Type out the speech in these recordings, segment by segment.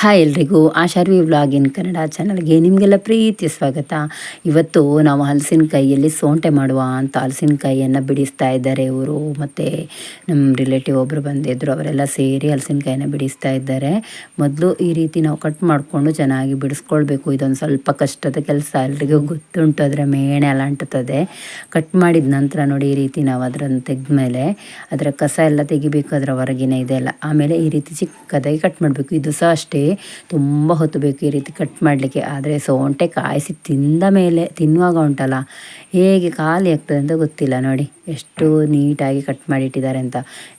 Hi ಎಲ್ರಿಗೂ ಆಶಾರ್ವಿ vlog ಇನ್ ಕನ್ನಡ ಚಾನಲ್ಗೆ ನಿಮಗೆಲ್ಲ ಪ್ರೀತಿಯ ಸ್ವಾಗತ. ಇವತ್ತು ನಾವು ಹಲಸಿನಕಾಯಿಯಲ್ಲಿ ಸೋಂಟೆ ಮಾಡುವ ಅಂತ ಹಲಸಿನಕಾಯಿಯನ್ನು ಬಿಡಿಸ್ತಾ ಇದ್ದಾರೆ ಇವರು. ಮತ್ತು ನಮ್ಮ ರಿಲೇಟಿವ್ ಒಬ್ಬರು ಬಂದಿದ್ದರು, ಅವರೆಲ್ಲ ಸೇರಿ ಹಲಸಿನಕಾಯಿನ ಬಿಡಿಸ್ತಾ ಇದ್ದಾರೆ. ಮೊದಲು ಈ ರೀತಿ ನಾವು ಕಟ್ ಮಾಡಿಕೊಂಡು ಚೆನ್ನಾಗಿ ಬಿಡಿಸ್ಕೊಳ್ಬೇಕು. ಇದೊಂದು ಸ್ವಲ್ಪ ಕಷ್ಟದ ಕೆಲಸ, ಎಲ್ರಿಗೂ ಗೊತ್ತುಂಟು. ಅದರ ಮೇಣೆ ಎಲ್ಲ ಅಂಟುತ್ತದೆ. ಕಟ್ ಮಾಡಿದ ನಂತರ ನೋಡಿ ಈ ರೀತಿ ನಾವು ಅದನ್ನು ತೆಗೆದ್ಮೇಲೆ ಅದರ ಕಸ ಎಲ್ಲ ತೆಗಿಬೇಕು, ಅದರ ಹೊರಗಿನ ಇದೆಲ್ಲ. ಆಮೇಲೆ ಈ ರೀತಿ ಚಿಕ್ಕದಾಗಿ ಕಟ್ ಮಾಡಬೇಕು. ಇದು ಸಹ ಅಷ್ಟೇ ತುಂಬ ಹೊತ್ತು ಬೇಕು ಈ ರೀತಿ ಕಟ್ ಮಾಡಲಿಕ್ಕೆ. ಆದರೆ ಸೌಂಟೆ ಕಾಯಿಸಿ ತಿಂದ ಮೇಲೆ ತಿನ್ನುವಾಗ ಉಂಟಲ್ಲ, ಹೇಗೆ ಖಾಲಿ ಆಗ್ತದೆ ಅಂತ ಗೊತ್ತಿಲ್ಲ. ನೋಡಿ ಎಷ್ಟು ನೀಟಾಗಿ ಕಟ್ ಮಾಡಿಟ್ಟಿದ್ದಾರೆ ಅಂತ.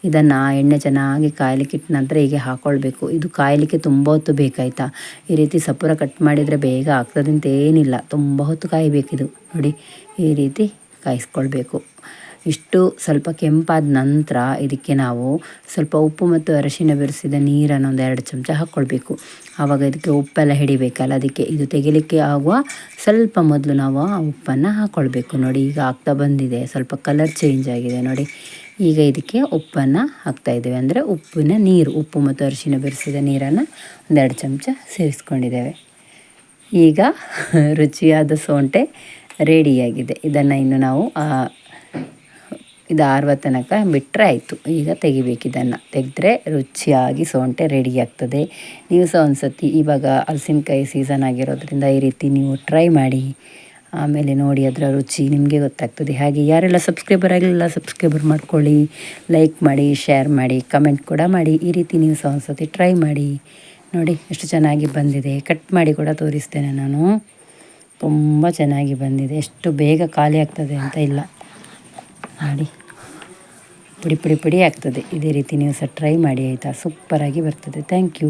ಇದನ್ನು ಎಣ್ಣೆ ಚೆನ್ನಾಗಿ ಕಾಯಲಿಕ್ಕೆ ಇಟ್ಟ ನಂತರ ಹೀಗೆ ಹಾಕ್ಕೊಳ್ಬೇಕು. ಇದು ಕಾಯಲಿಕ್ಕೆ ತುಂಬ ಹೊತ್ತು ಬೇಕಾಯ್ತಾ. ಈ ರೀತಿ ಸಪೂರ ಕಟ್ ಮಾಡಿದರೆ ಬೇಗ ಆಗ್ತದೆ ಅಂತ ಏನಿಲ್ಲ, ತುಂಬ ಹೊತ್ತು ಕಾಯಬೇಕಿದು. ನೋಡಿ ಈ ರೀತಿ ಕಾಯಿಸ್ಕೊಳ್ಬೇಕು. ಇಷ್ಟು ಸ್ವಲ್ಪ ಕೆಂಪಾದ ನಂತರ ಇದಕ್ಕೆ ನಾವು ಸ್ವಲ್ಪ ಉಪ್ಪು ಮತ್ತು ಅರಿಶಿನ ಬೆರೆಸಿದ ನೀರನ್ನು ಒಂದು 2 ಚಮಚ ಹಾಕ್ಕೊಳ್ಬೇಕು. ಆವಾಗ ಇದಕ್ಕೆ ಉಪ್ಪೆಲ್ಲ ಹಿಡಿಬೇಕಲ್ಲ, ಅದಕ್ಕೆ ಇದು ತೆಗಿಲಿಕ್ಕೆ ಆಗುವ ಸ್ವಲ್ಪ ಮೊದಲು ನಾವು ಆ ಉಪ್ಪನ್ನು ಹಾಕ್ಕೊಳ್ಬೇಕು. ನೋಡಿ ಈಗ ಆಗ್ತಾ ಬಂದಿದೆ, ಸ್ವಲ್ಪ ಕಲರ್ ಚೇಂಜ್ ಆಗಿದೆ ನೋಡಿ. ಈಗ ಇದಕ್ಕೆ ಉಪ್ಪನ್ನು ಹಾಕ್ತಾಯಿದ್ದೇವೆ, ಅಂದರೆ ಉಪ್ಪಿನ ನೀರು, ಉಪ್ಪು ಮತ್ತು ಅರಿಶಿನ ಬೆರೆಸಿದ ನೀರನ್ನು ಒಂದು 2 ಚಮಚ ಸೇರಿಸ್ಕೊಂಡಿದ್ದೇವೆ. ಈಗ ರುಚಿಯಾದ ಸೋಂಟೆ ರೆಡಿಯಾಗಿದೆ. ಇದನ್ನು ಇನ್ನು ನಾವು ಇದು ಆರುವ ತನಕ ಬಿಟ್ಟರೆ ಆಯಿತು. ಈಗ ತೆಗಿಬೇಕು. ಇದನ್ನು ತೆಗೆದ್ರೆ ರುಚಿಯಾಗಿ ಸೋಂಟೆ ರೆಡಿ ಆಗ್ತದೆ. ನೀವು ಸಹ ಒಂದು ಸತಿ, ಇವಾಗ ಹಲಸಿನಕಾಯಿ ಸೀಸನ್ ಆಗಿರೋದ್ರಿಂದ ಈ ರೀತಿ ನೀವು ಟ್ರೈ ಮಾಡಿ. ಆಮೇಲೆ ನೋಡಿ ಅದರ ರುಚಿ ನಿಮಗೆ ಗೊತ್ತಾಗ್ತದೆ. ಹಾಗೆ ಯಾರೆಲ್ಲ ಸಬ್ಸ್ಕ್ರೈಬರ್ ಆಗಲಿಲ್ಲ ಸಬ್ಸ್ಕ್ರೈಬರ್ ಮಾಡ್ಕೊಳ್ಳಿ, ಲೈಕ್ ಮಾಡಿ, ಶೇರ್ ಮಾಡಿ, ಕಮೆಂಟ್ ಕೂಡ ಮಾಡಿ. ಈ ರೀತಿ ನೀವು ಸಹ ಒಂದು ಸತಿ ಟ್ರೈ ಮಾಡಿ. ನೋಡಿ ಎಷ್ಟು ಚೆನ್ನಾಗಿ ಬಂದಿದೆ. ಕಟ್ ಮಾಡಿ ಕೂಡ ತೋರಿಸ್ತೇನೆ ನಾನು. ತುಂಬ ಚೆನ್ನಾಗಿ ಬಂದಿದೆ. ಎಷ್ಟು ಬೇಗ ಖಾಲಿ ಆಗ್ತದೆ ಅಂತ ಇಲ್ಲ ನೋಡಿ, ಪುಡಿ ಪುಡಿ ಪುಡಿ ಆಗ್ತದೆ. ಇದೇ ರೀತಿ ನೀವು ಸಹ ಟ್ರೈ ಮಾಡಿ ಆಯಿತಾ. ಸೂಪರಾಗಿ ಬರ್ತದೆ. Thank you.